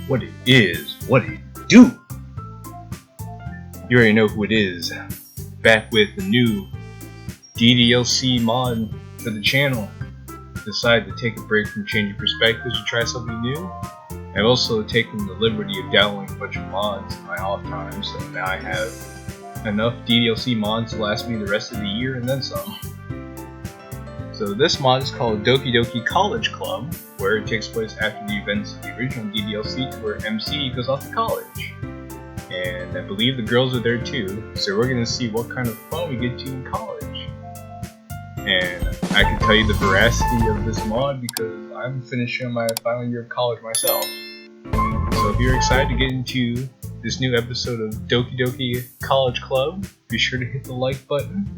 what it is, what it do. You already know who it is. Back with the new DDLC mod for the channel. Decided to take a break from changing perspectives to try something new. I've also taken the liberty of downloading a bunch of mods in my off time, so now I have enough DDLC mods to last me the rest of the year and then some. So this mod is called Doki Doki College Club, where it takes place after the events of the original DDLC to where MC goes off to college. And I believe the girls are there too, so we're going to see what kind of fun we get to in college. And I can tell you the veracity of this mod because I'm finishing my final year of college myself. So if you're excited to get into this new episode of Doki Doki College Club, be sure to hit the like button,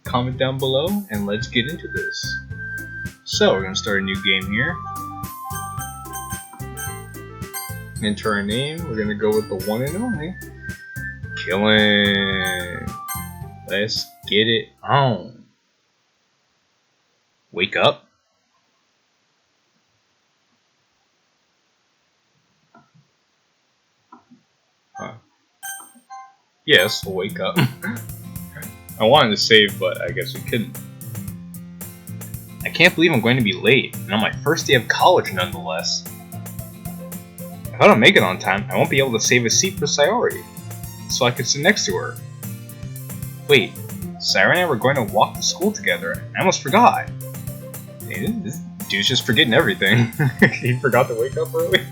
comment down below, and let's get into this. So we're going to start a new game here. Enter our name, we're going to go with the one and only JQilin. Let's get it on. Wake up. Yes, we'll wake up. I wanted to save, but I guess we couldn't. I can't believe I'm going to be late, and on my first day of college nonetheless. If I don't make it on time, I won't be able to save a seat for Sayori, so I can sit next to her. Wait, Sayori and I were going to walk to school together. I almost forgot. Man, this dude's just forgetting everything. He forgot to wake up early.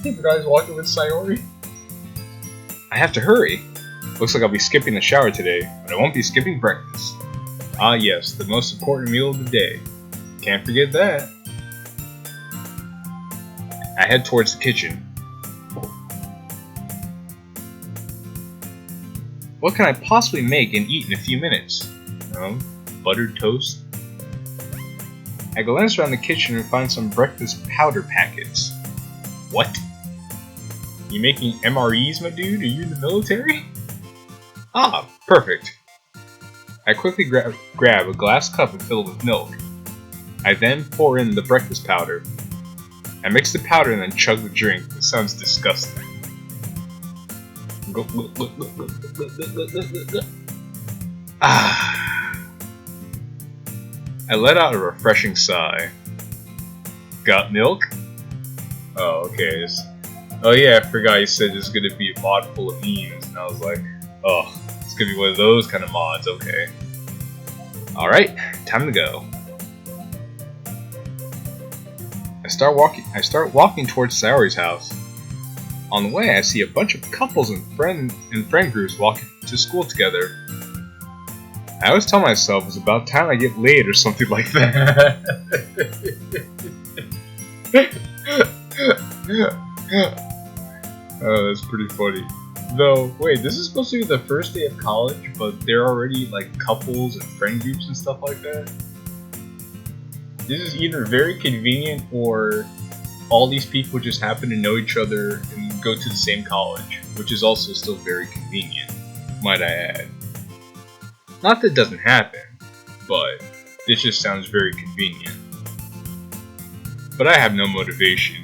He forgot he's walking with Sayori. I have to hurry. Looks like I'll be skipping the shower today, but I won't be skipping breakfast. Ah yes, the most important meal of the day. Can't forget that. I head towards the kitchen. What can I possibly make and eat in a few minutes? Buttered toast? I glance around the kitchen and find some breakfast powder packets. What? You making MREs, my dude? Are you in the military? Ah, perfect. I quickly grab a glass cup and fill it with milk. I then pour in the breakfast powder. I mix the powder and then chug the drink. This sounds disgusting. Ah. I let out a refreshing sigh. Got milk? Oh, okay. Oh yeah, I forgot you said there's gonna be a mod full of memes, and I was like, oh, it's gonna be one of those kind of mods, okay. Alright, time to go. I start walking towards Sayori's house. On the way, I see a bunch of couples and friend groups walking to school together. I always tell myself it's about time I get laid or something like that. Oh, that's pretty funny. Though, wait, this is supposed to be the first day of college, but they're already like couples and friend groups and stuff like that? This is either very convenient or all these people just happen to know each other and go to the same college, which is also still very convenient, might I add. Not that it doesn't happen, but this just sounds very convenient. But I have no motivation.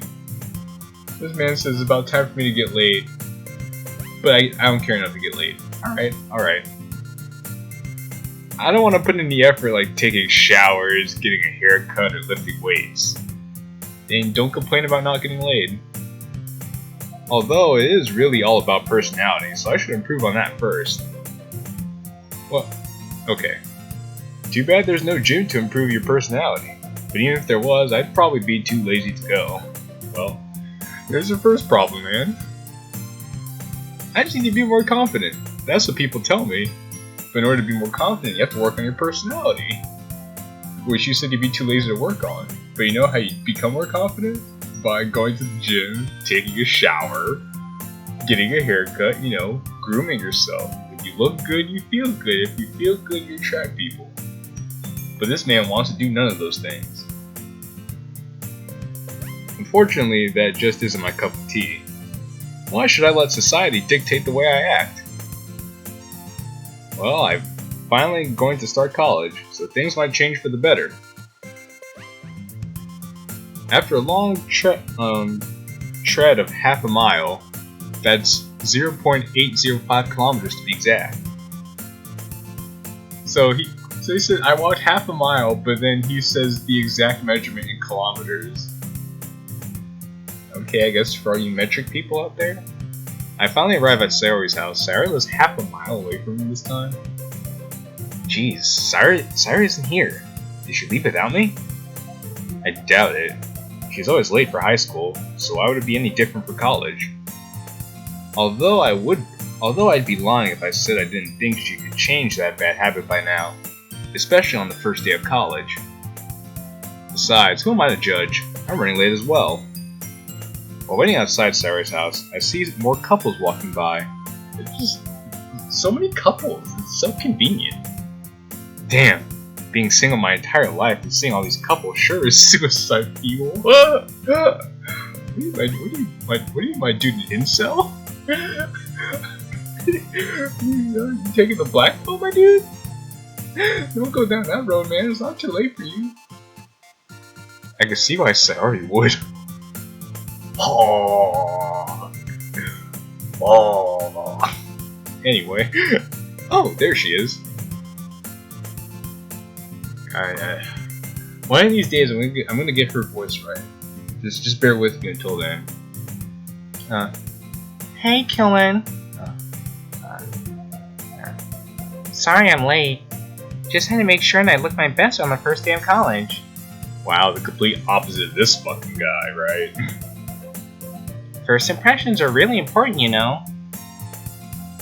This man says it's about time for me to get laid, but I don't care enough to get laid. Alright. I don't want to put in the effort like taking showers, getting a haircut, or lifting weights. And don't complain about not getting laid. Although it is really all about personality, so I should improve on that first. Well, okay. Too bad there's no gym to improve your personality. But even if there was, I'd probably be too lazy to go. Well, there's the first problem, man. I just need to be more confident. That's what people tell me. But in order to be more confident, you have to work on your personality. Which you said you'd be too lazy to work on. But you know how you become more confident? By going to the gym, taking a shower, getting a haircut, grooming yourself. If you look good, you feel good. If you feel good, you attract people. But this man wants to do none of those things. Unfortunately, that just isn't my cup of tea. Why should I let society dictate the way I act? Well, I'm finally going to start college, so things might change for the better. After a long tread of half a mile. That's 0.805 kilometers to be exact. So he said I walked half a mile, but then he says the exact measurement in kilometers. Okay, I guess for all you metric people out there. I finally arrived at Sayori's house. Sayori was half a mile away from me this time. Jeez, Sayori isn't here. Did she leave without me? I doubt it. She's always late for high school, so why would it be any different for college? Although I'd be lying if I said I didn't think she could change that bad habit by now, especially on the first day of college. Besides, who am I to judge? I'm running late as well. While waiting outside Sayori's house, I see more couples walking by. It's just so many couples. It's so convenient. Damn, being single my entire life and seeing all these couples sure is suicide fuel. What do you my dude, an incel? You taking the black pill, my dude? Don't go down that road, man. It's not too late for you. I can see why Sayori would. Anyway. Oh, there she is. Alright, one of these days I'm gonna get her voice right. Just bear with me until then. Hey, Qilin. Sorry I'm late. Just had to make sure that I look my best on the first day of college. Wow, the complete opposite of this fucking guy, right? First impressions are really important, you know.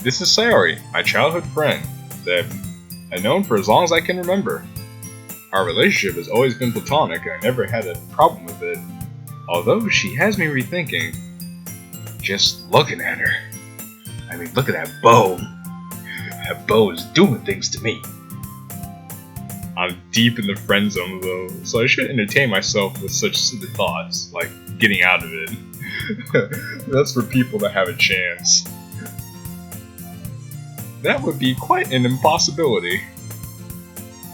This is Sayori, my childhood friend that I've known for as long as I can remember. Our relationship has always been platonic and I never had a problem with it. Although she has me rethinking. Just looking at her. I mean, look at that bow. That bow is doing things to me. I'm deep in the friend zone though, so I should entertain myself with such silly thoughts, like getting out of it. That's for people that have a chance. That would be quite an impossibility.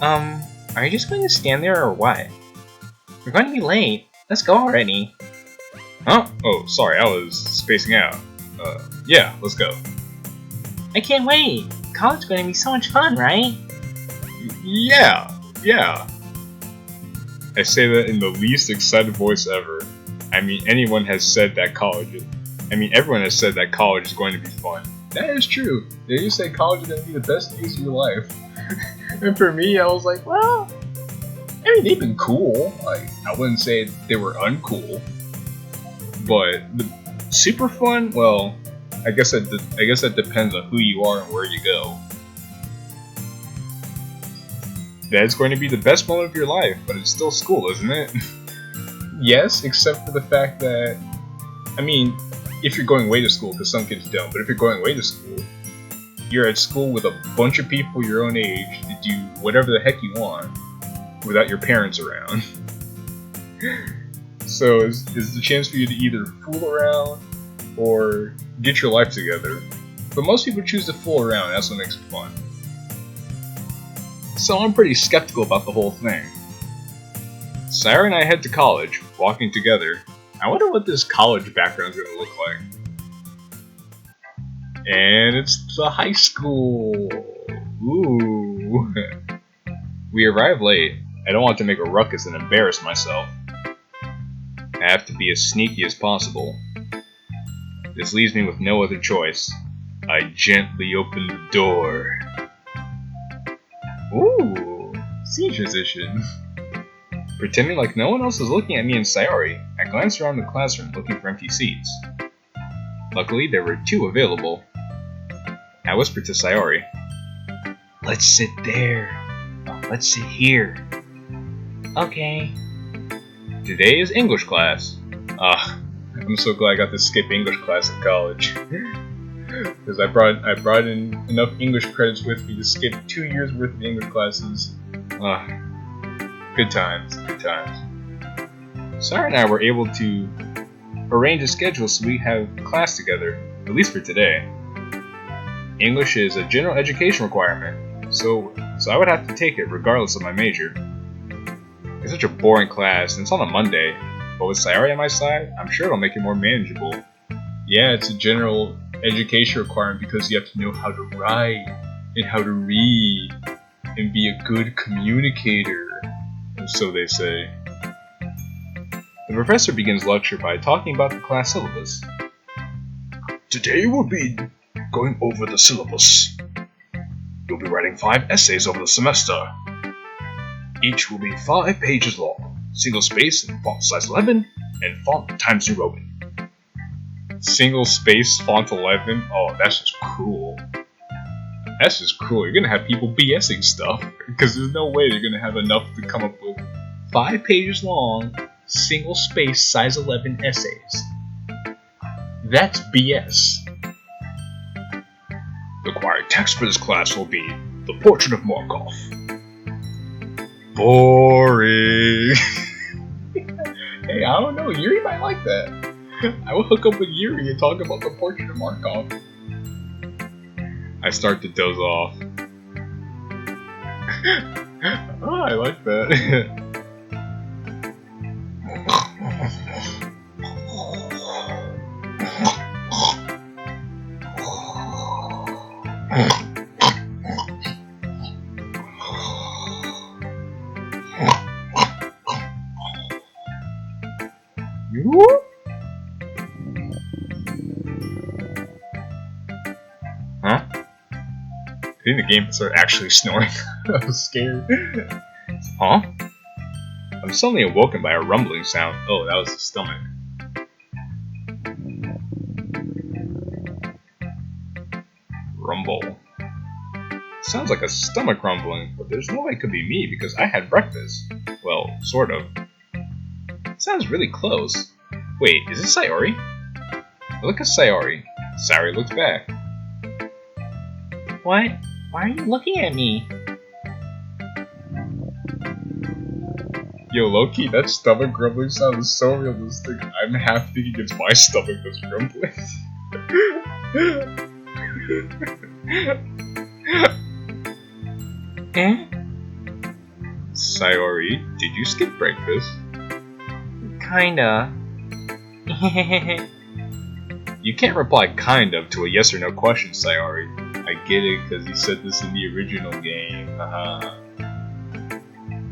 Are you just going to stand there or what? We're going to be late. Let's go already. Huh? Oh, sorry, I was spacing out. Yeah, let's go. I can't wait. College is going to be so much fun, right? Yeah. I say that in the least excited voice ever. I mean, everyone has said that college is going to be fun. That is true. They used to say college is going to be the best days of your life. And for me, I was like, well, I mean, they've been cool. Like, I wouldn't say they were uncool. But the super fun, well, I guess that depends on who you are and where you go. That's going to be the best moment of your life, but it's still school, isn't it? Yes, except for the fact that, I mean, if you're going away to school, because some kids don't, but if you're going away to school, you're at school with a bunch of people your own age to do whatever the heck you want without your parents around. So is the chance for you to either fool around or get your life together. But most people choose to fool around, that's what makes it fun. So I'm pretty skeptical about the whole thing. Sayori and I head to college, walking together. I wonder what this college background is going to look like. And it's the high school. Ooh. We arrive late. I don't want to make a ruckus and embarrass myself. I have to be as sneaky as possible. This leaves me with no other choice. I gently open the door. Ooh, scene transition. Pretending like no one else is looking at me and Sayori, I glance around the classroom looking for empty seats. Luckily, there were 2 available. I whispered to Sayori, "Let's sit there. Let's sit here." Okay. Today is English class. I'm so glad I got to skip English class in college. Because I brought in enough English credits with me to skip 2 years worth of English classes. Good times. Sarah and I were able to arrange a schedule so we have class together, at least for today. English is a general education requirement, so I would have to take it regardless of my major. It's such a boring class, and it's on a Monday. But with Sayori on my side, I'm sure it'll make it more manageable. Yeah, it's a general education requirement because you have to know how to write and how to read and be a good communicator, and so they say. The professor begins lecture by talking about the class syllabus. Today we'll be going over the syllabus. You'll be writing 5 essays over the semester. Each will be 5 pages long, single space and font size 11, and font Times New Roman. Single space font 11? Oh, that's just cruel. That's just cruel. You're gonna have people BSing stuff, because there's no way they're gonna have enough to come up with 5 pages long, single space size 11 essays. That's BS. The required text for this class will be The Portrait of Markov. Boring. Hey, I don't know, Yuri might like that. I will hook up with Yuri and talk about The Portrait of Markov. I start to doze off. Oh, I like that. Huh? I think the game started actually snoring. I was scared. Huh? I'm suddenly awoken by a rumbling sound. Oh, that was the stomach. Rumble. Sounds like a stomach rumbling, but there's no way it could be me because I had breakfast. Well, sort of. Sounds really close. Wait, is it Sayori? Look at Sayori. Sayori looks back. What? Why are you looking at me? Yo, Loki, that stomach grumbling sound is so realistic. I'm half thinking it's my stomach that's grumbling. Eh? Sayori, did you skip breakfast? Kinda. You can't reply kind of to a yes or no question, Sayori. I get it because you said this in the original game.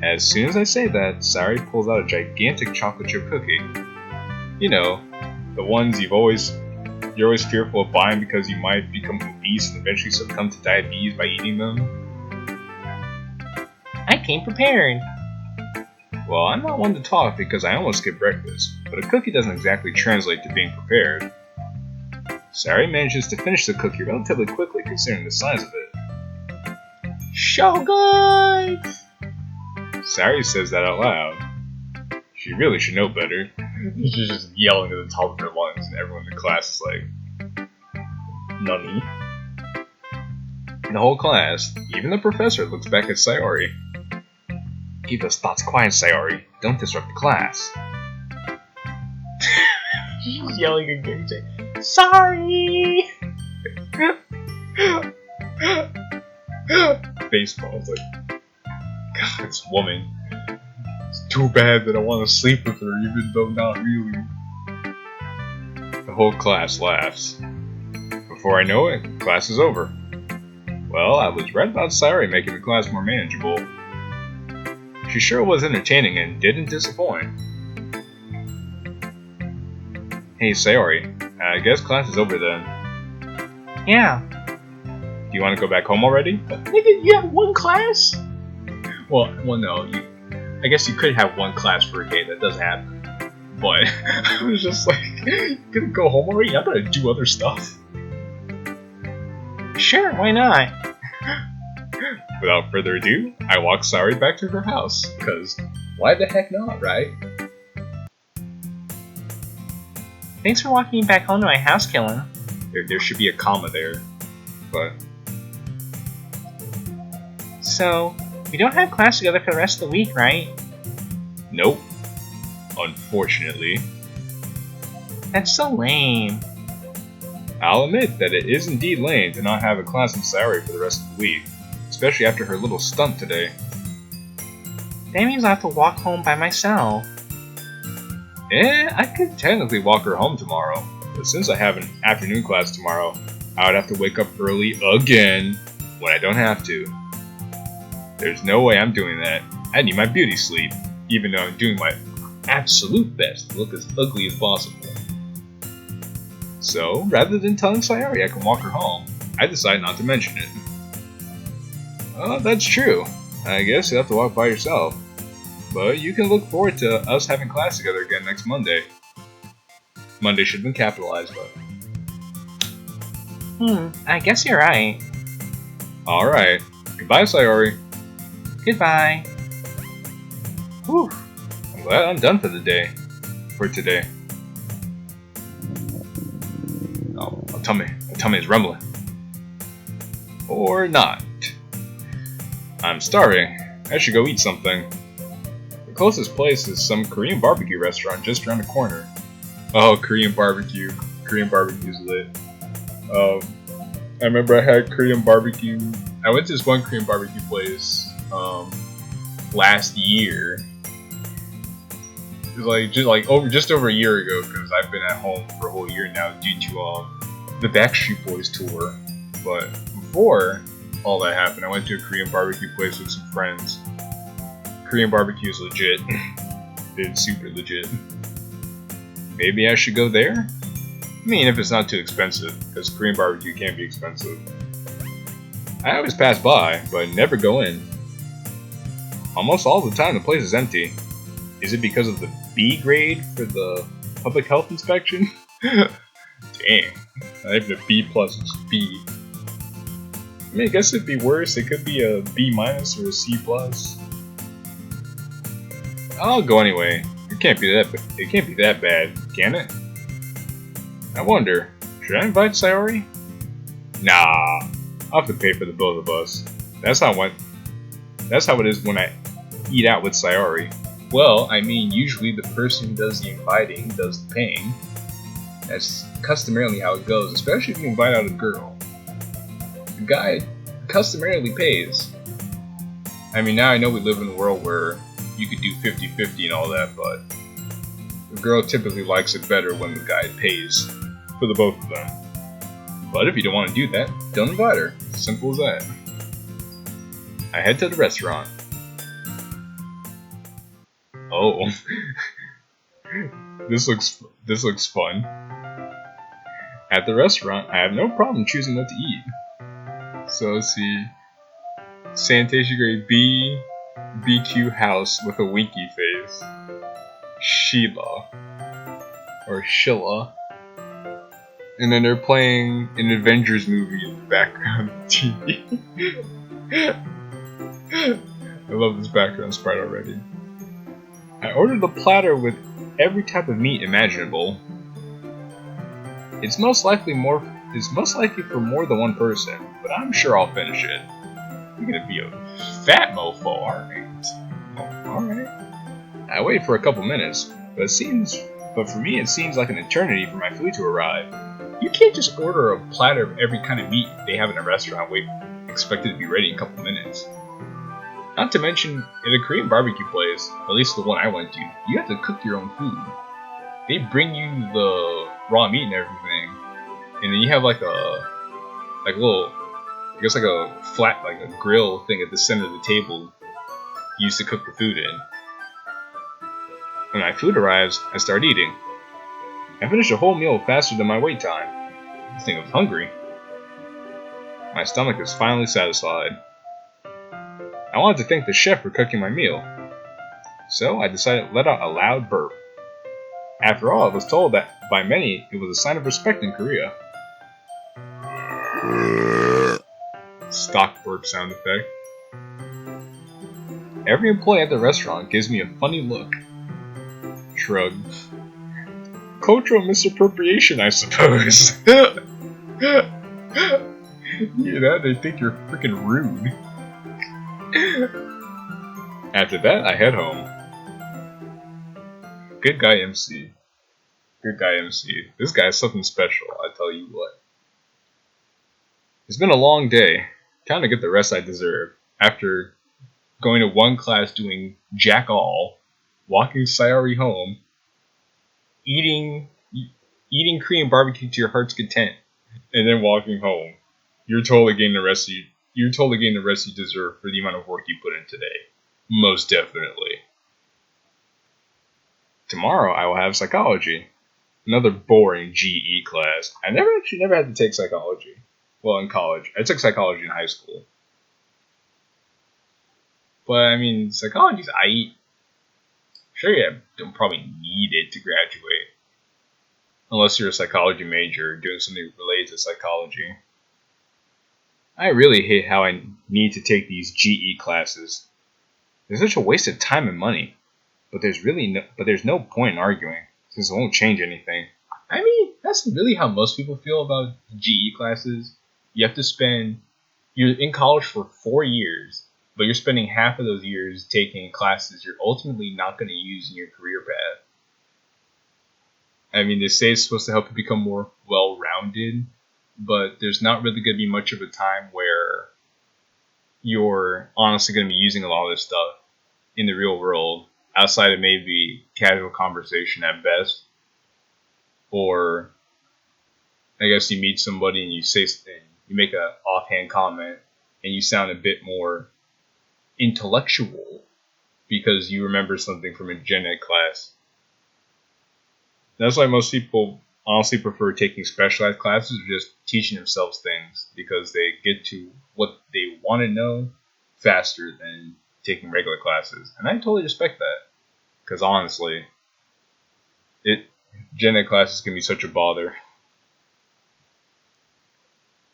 As soon as I say that, Sayori pulls out a gigantic chocolate chip cookie. You know, the ones you're always fearful of buying because you might become obese and eventually succumb to diabetes by eating them. I came prepared. Well, I'm not one to talk because I almost skipped breakfast, but a cookie doesn't exactly translate to being prepared. Sayori manages to finish the cookie relatively quickly considering the size of it. Shogun! Sayori says that out loud. She really should know better. She's just yelling at the top of her lungs and everyone in the class is like, Nani? The whole class, even the professor, looks back at Sayori. Keep those thoughts quiet, Sayori. Don't disrupt the class. She's yelling again. Sorry! Baseball's like, God, this woman. It's too bad that I want to sleep with her, even though not really. The whole class laughs. Before I know it, class is over. Well, I was right about Sayori making the class more manageable. She sure was entertaining and didn't disappoint. Hey Sayori, I guess class is over then. Yeah. Do you want to go back home already? Nigga, you have one class? Well no, I guess you could have one class for a day, that does happen. But I was just like, you gonna go home already? I'm gonna do other stuff. Sure, why not? Without further ado, I walk Sayori back to her house, cause why the heck not, right? Thanks for walking me back home to my house, Killin. There should be a comma there, but... So, we don't have class together for the rest of the week, right? Nope. Unfortunately. That's so lame. I'll admit that it is indeed lame to not have a class with Sayori for the rest of the week, especially after her little stunt today. That means I have to walk home by myself. I could technically walk her home tomorrow, but since I have an afternoon class tomorrow, I would have to wake up early again when I don't have to. There's no way I'm doing that. I need my beauty sleep, even though I'm doing my absolute best to look as ugly as possible. So, rather than telling Sayori I can walk her home, I decide not to mention it. Oh, that's true. I guess you have to walk by yourself. But you can look forward to us having class together again next Monday. Monday should have been capitalized, but... I guess you're right. Alright. Goodbye, Sayori. Goodbye. Whew. I'm glad I'm done for the day. For today. Oh, my tummy is rumbling. Or not. I'm starving. I should go eat something. The closest place is some Korean barbecue restaurant just around the corner. Oh, Korean barbecue. Korean barbecue's lit. I remember I had Korean barbecue. I went to this one Korean barbecue place last year. It was just over a year ago, because I've been at home for a whole year now due to the Backstreet Boys tour. But before all that happened, I went to a Korean barbecue place with some friends. Korean barbecue is legit. It's super legit. Maybe I should go there? I mean, if it's not too expensive, because Korean barbecue can be expensive. I always pass by, but never go in. Almost all the time the place is empty. Is it because of the B grade for the public health inspection? Dang. Not even a B plus, it's B. I mean, I guess it'd be worse. It could be a B minus or a C plus. I'll go anyway. It can't be that bad, can it? I wonder, should I invite Sayori? Nah, I'll have to pay for the both of us. That's how it is when I eat out with Sayori. Well, I mean, usually the person who does the inviting does the paying. That's customarily how it goes, especially if you invite out a girl. The guy customarily pays. I mean, now I know we live in a world where you could do 50-50 and all that, but the girl typically likes it better when the guy pays for the both of them. But if you don't want to do that, don't invite her. Simple as that. I head to the restaurant. Oh, this looks fun. At the restaurant, I have no problem choosing what to eat. So let's see, sanitation grade B, BQ house with a winky face. Sheila or Shilla. And then they're playing an Avengers movie in the background of the TV. I love this background sprite already. I ordered a platter with every type of meat imaginable. It's most likely for more than one person, but I'm sure I'll finish it. You're gonna be a fat mofo, alright. Oh, alright. I wait for a couple minutes, but for me it seems like an eternity for my food to arrive. You can't just order a platter of every kind of meat they have in a restaurant and expect it to be ready in a couple minutes. Not to mention, at a Korean barbecue place, at least the one I went to, you have to cook your own food. They bring you the raw meat and everything, and then you have like a flat, like a grill thing at the center of the table used to cook the food in. When my food arrives, I start eating. I finish a whole meal faster than my wait time. This thing was hungry. My stomach is finally satisfied. I wanted to thank the chef for cooking my meal, so I decided to let out a loud burp. After all, I was told that by many it was a sign of respect in Korea. Stock burp sound effect. Every employee at the restaurant gives me a funny look. Shrug. Cultural misappropriation, I suppose. You know, they think you're freaking rude. After that, I head home. Good guy MC. Good guy MC. This guy's something special, I tell you what. It's been a long day. Time to get the rest I deserve. After going to one class doing jack all, walking Sayori home, eating Korean barbecue to your heart's content, and then walking home. You're totally getting the rest you deserve for the amount of work you put in today. Most definitely. Tomorrow I will have psychology. Another boring GE class. I never had to take psychology. Well, in college. I took psychology in high school. But I mean, psychology's sure you don't probably need it to graduate. Unless you're a psychology major doing something related to psychology. I really hate how I need to take these GE classes. They're such a waste of time and money. But there's no point in arguing, since it won't change anything. I mean, that's really how most people feel about GE classes. You're in college for 4 years, but you're spending half of those years taking classes you're ultimately not going to use in your career path. I mean, they say it's supposed to help you become more well-rounded, but there's not really going to be much of a time where you're honestly going to be using a lot of this stuff in the real world, outside of maybe casual conversation at best. Or I guess you meet somebody and you make an offhand comment and you sound a bit more intellectual because you remember something from a gen ed class. That's why most people honestly prefer taking specialized classes or just teaching themselves things, because they get to what they want to know faster than taking regular classes. And I totally respect that, because honestly, gen ed classes can be such a bother.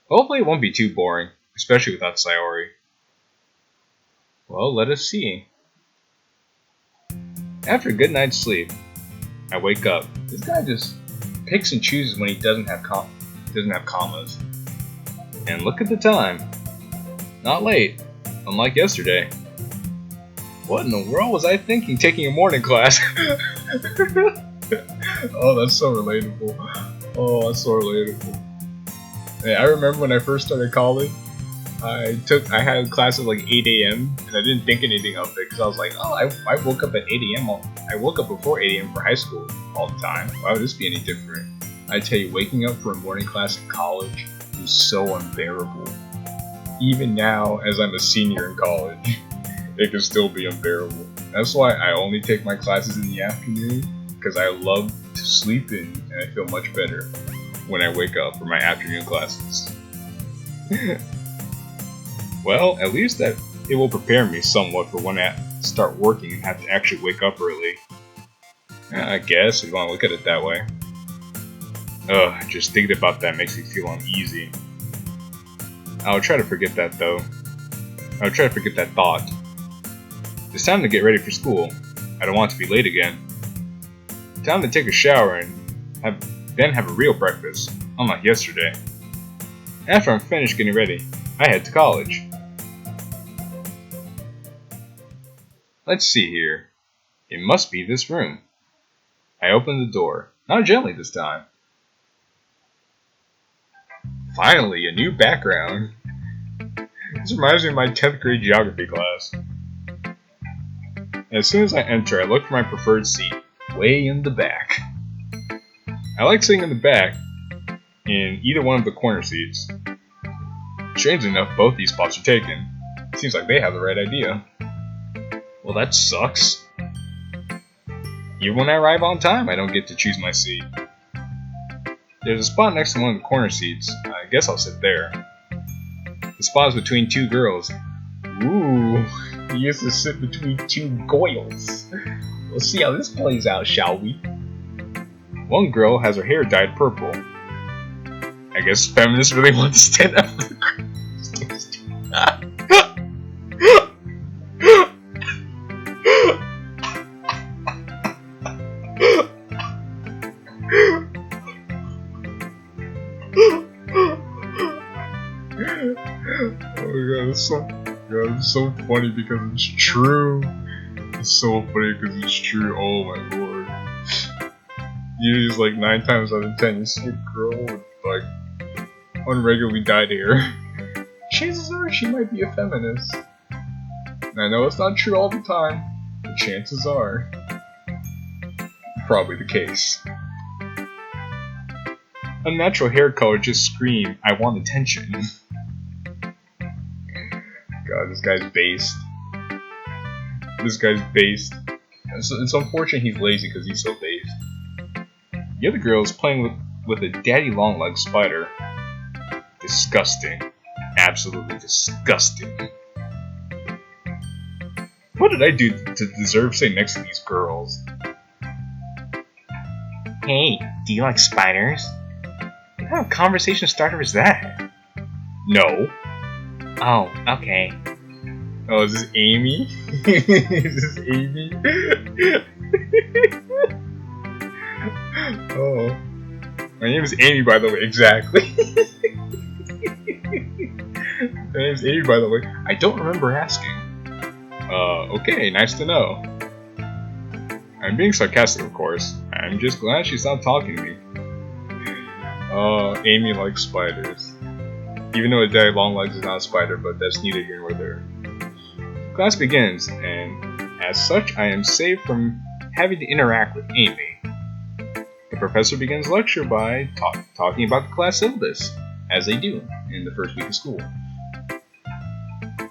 Hopefully it won't be too boring, especially without Sayori. Well, let us see. After a good night's sleep, I wake up. This guy just picks and chooses when he doesn't have commas. And look at the time. Not late, unlike yesterday. What in the world was I thinking taking a morning class? Oh, that's so relatable. Hey, I remember when I first started college, I had class at like 8 a.m. and I didn't think anything of it because I was like, oh, I woke up at 8 a.m. I woke up before 8 a.m. for high school all the time. Why would this be any different? I tell you, waking up for a morning class in college was so unbearable. Even now, as I'm a senior in college, it can still be unbearable. That's why I only take my classes in the afternoon, because I love to sleep in and I feel much better when I wake up for my afternoon classes. Well, at least that it will prepare me somewhat for when I start working and have to actually wake up early. I guess, if you want to look at it that way. Just thinking about that makes me feel uneasy. I'll try to forget that though. I'll try to forget that thought. It's time to get ready for school. I don't want to be late again. Time to take a shower and then have a real breakfast, unlike yesterday. After I'm finished getting ready, I head to college. Let's see here. It must be this room. I open the door, not gently this time. Finally, a new background. This reminds me of my 10th grade geography class. As soon as I enter, I look for my preferred seat, way in the back. I like sitting in the back in either one of the corner seats. Strangely enough, both these spots are taken. Seems like they have the right idea. Well, that sucks. Even when I arrive on time, I don't get to choose my seat. There's a spot next to one of the corner seats. I guess I'll sit there. The spot is between two girls. Ooh, he used to sit between two goyles. Let's see how this plays out, shall we? One girl has her hair dyed purple. I guess feminists really want to stand up for the girls. It's so funny because it's true. It's so funny because it's true. Oh my lord. Usually, like 9 times out of 10, you see a girl with like unregularly dyed hair. Chances are she might be a feminist. And I know it's not true all the time, but chances are probably the case. unnatural hair color just scream, I want attention. God, this guy's based. This guy's based. It's unfortunate he's lazy because he's so based. The other girl is playing with a daddy long leg spider. Disgusting. Absolutely disgusting. What did I do to deserve sitting next to these girls? Hey, do you like spiders? What kind of conversation starter is that? No. Oh, okay. Oh, is this Amy? Is this Amy? Oh. My name is Amy, by the way, exactly. My name is Amy, by the way. I don't remember asking. Okay, nice to know. I'm being sarcastic, of course. I'm just glad she stopped talking to me. Amy likes spiders. Even though a daddy long legs is not a spider, but that's neither here nor there. Class begins, and as such, I am saved from having to interact with Amy. The professor begins lecture by talking about the class syllabus, as they do in the first week of school.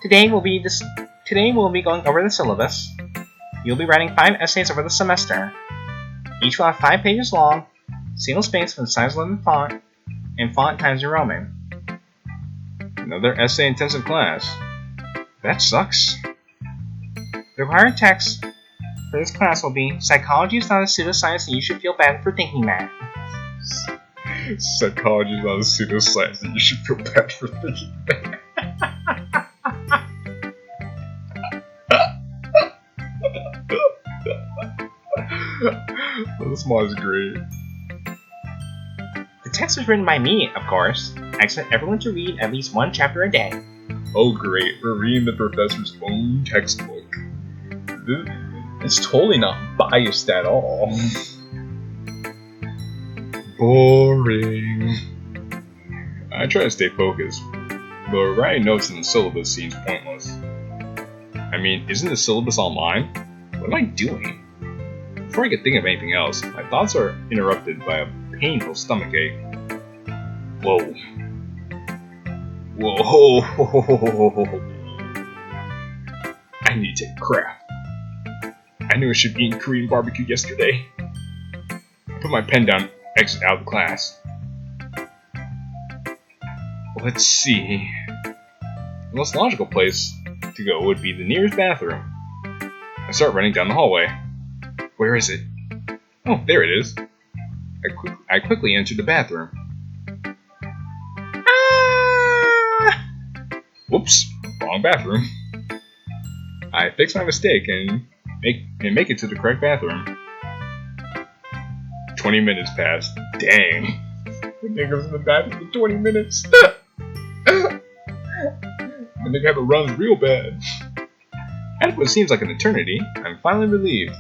Today we'll be going over the syllabus. You'll be writing 5 essays over the semester. Each will have 5 pages long, single spaced with size 11 font, and font Times New Roman. Another essay-intensive class. That sucks. The required text for this class will be Psychology is not a pseudoscience and you should feel bad for thinking that. Psychology is not a pseudoscience and you should feel bad for thinking that. This mod is great. The text was written by me, of course. I expect everyone to read at least 1 chapter a day. Oh great, we're reading the professor's own textbook. It's totally not biased at all. Boring. I try to stay focused, but writing notes in the syllabus seems pointless. I mean, isn't the syllabus online? What am I doing? Before I can think of anything else, my thoughts are interrupted by a painful stomachache. Whoa. Whoa. I need to take a crap. I knew I should be eating Korean barbecue yesterday. I put my pen down, exit out of the class. Let's see. The most logical place to go would be the nearest bathroom. I start running down the hallway. Where is it? Oh, there it is. I quickly entered the bathroom. Ah! Whoops, wrong bathroom. I fix my mistake and make it to the correct bathroom. 20 minutes passed. Dang. The nigga was in the bathroom for 20 minutes. The nigga had to run real bad. After what seems like an eternity, I'm finally relieved.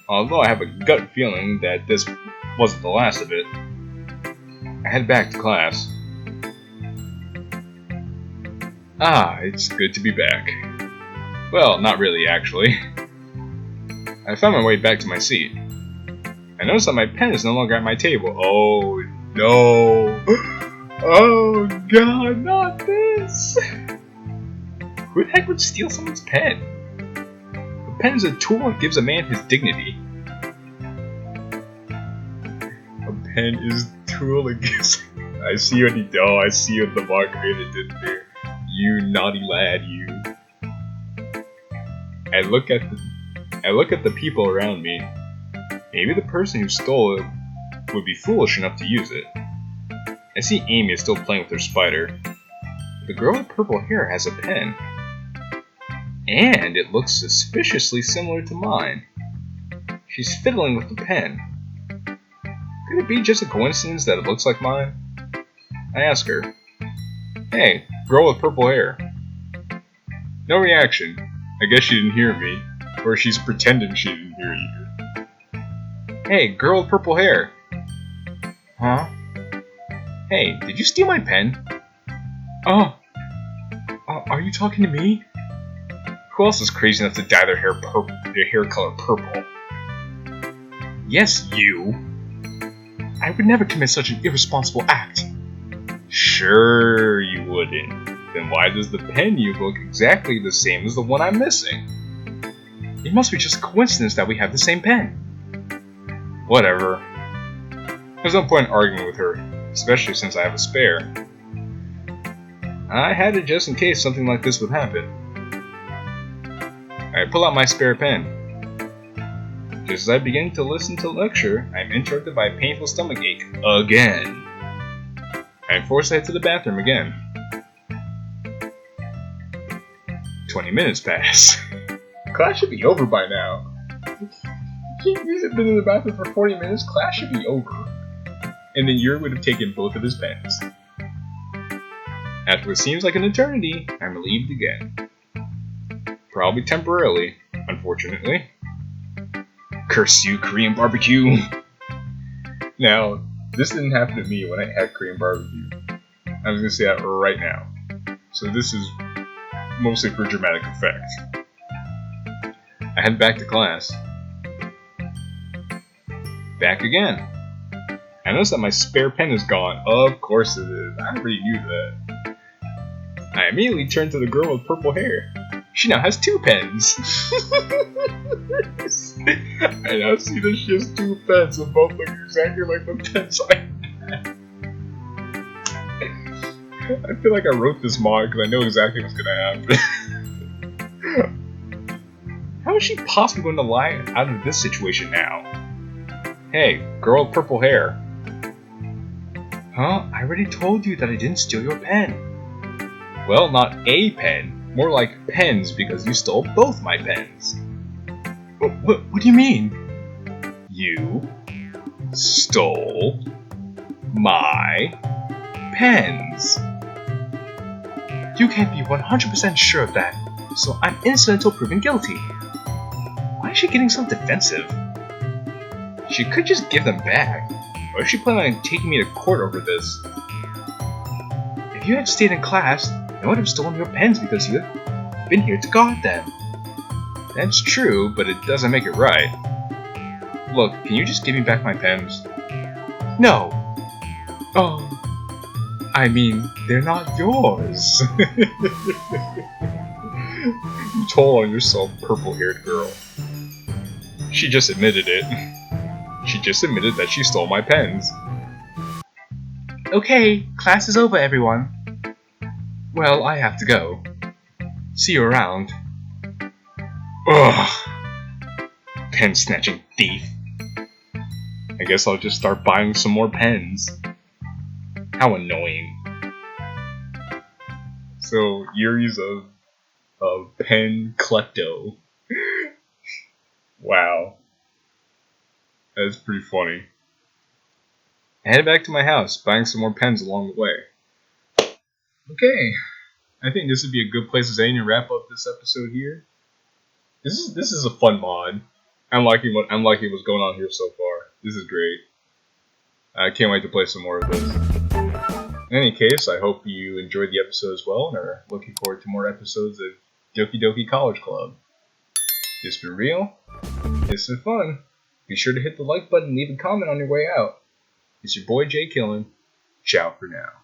Although I have a gut feeling that this wasn't the last of it. I head back to class. Ah, it's good to be back. Well, not really, actually. I found my way back to my seat. I noticed that my pen is no longer at my table. Oh, no. Oh, God, not this. Who the heck would steal someone's pen? A pen is a tool that gives a man his dignity. A pen is a tool that gives... I see what he did. Oh, I see what the marker did there. You naughty lad, you. I look at the people around me. Maybe the person who stole it would be foolish enough to use it. I see Amy is still playing with her spider. The girl with purple hair has a pen. And it looks suspiciously similar to mine. She's fiddling with the pen. Could it be just a coincidence that it looks like mine? I ask her. Hey, girl with purple hair. No reaction. I guess she didn't hear me. Or she's pretending she didn't hear you. Hey, girl with purple hair. Huh? Hey, did you steal my pen? Oh. Are you talking to me? Who else is crazy enough to dye their hair color purple? Yes, you. I would never commit such an irresponsible act. Sure you wouldn't. Then why does the pen you look exactly the same as the one I'm missing? It must be just a coincidence that we have the same pen. Whatever. There's no point in arguing with her, especially since I have a spare. I had it just in case something like this would happen. I pull out my spare pen. Just as I begin to listen to the lecture, I am interrupted by a painful stomachache again. I am forced to head to the bathroom again. 20 minutes pass. Class should be over by now. He's been in the bathroom for 40 minutes, class should be over. And then Yuri would have taken both of his pens. After what seems like an eternity, I'm relieved again. Probably temporarily, unfortunately. Curse you, Korean barbecue! Now, this didn't happen to me when I had Korean barbecue. I was gonna say that right now. So this is mostly for dramatic effect. I head back to class. Back again. I notice that my spare pen is gone. Of course it is. I already knew that. I immediately turn to the girl with purple hair. She now has 2 pens. I now see that she has 2 pens and both look exactly like the pens I had. I feel like I wrote this mod because I know exactly what's gonna happen. How is she possibly going to lie out of this situation now? Hey, girl with purple hair. Huh? I already told you that I didn't steal your pen. Well, not a pen. More like pens because you stole both my pens. What do you mean? You stole my pens. You can't be 100% sure of that, so I'm innocent until proven guilty. Why is she getting so defensive? She could just give them back. Or is she planning on taking me to court over this? If you had stayed in class, I would have stolen your pens because you have been here to guard them. That's true, but it doesn't make it right. Look, can you just give me back my pens? No. Oh, I mean, they're not yours. You told on yourself, purple-haired girl. She just admitted it. She just admitted that she stole my pens. Okay, class is over, everyone. Well, I have to go. See you around. Ugh. Pen snatching thief. I guess I'll just start buying some more pens. How annoying. So Yuri's a pen klepto. Wow. That's pretty funny. I headed back to my house, buying some more pens along the way. Okay. I think this would be a good place as any to wrap up this episode here. This is a fun mod. I'm liking what's going on here so far. This is great. I can't wait to play some more of this. In any case, I hope you enjoyed the episode as well and are looking forward to more episodes of Doki Doki College Club. It's been real. It's been fun. Be sure to hit the like button and leave a comment on your way out. It's your boy JQilin. Ciao for now.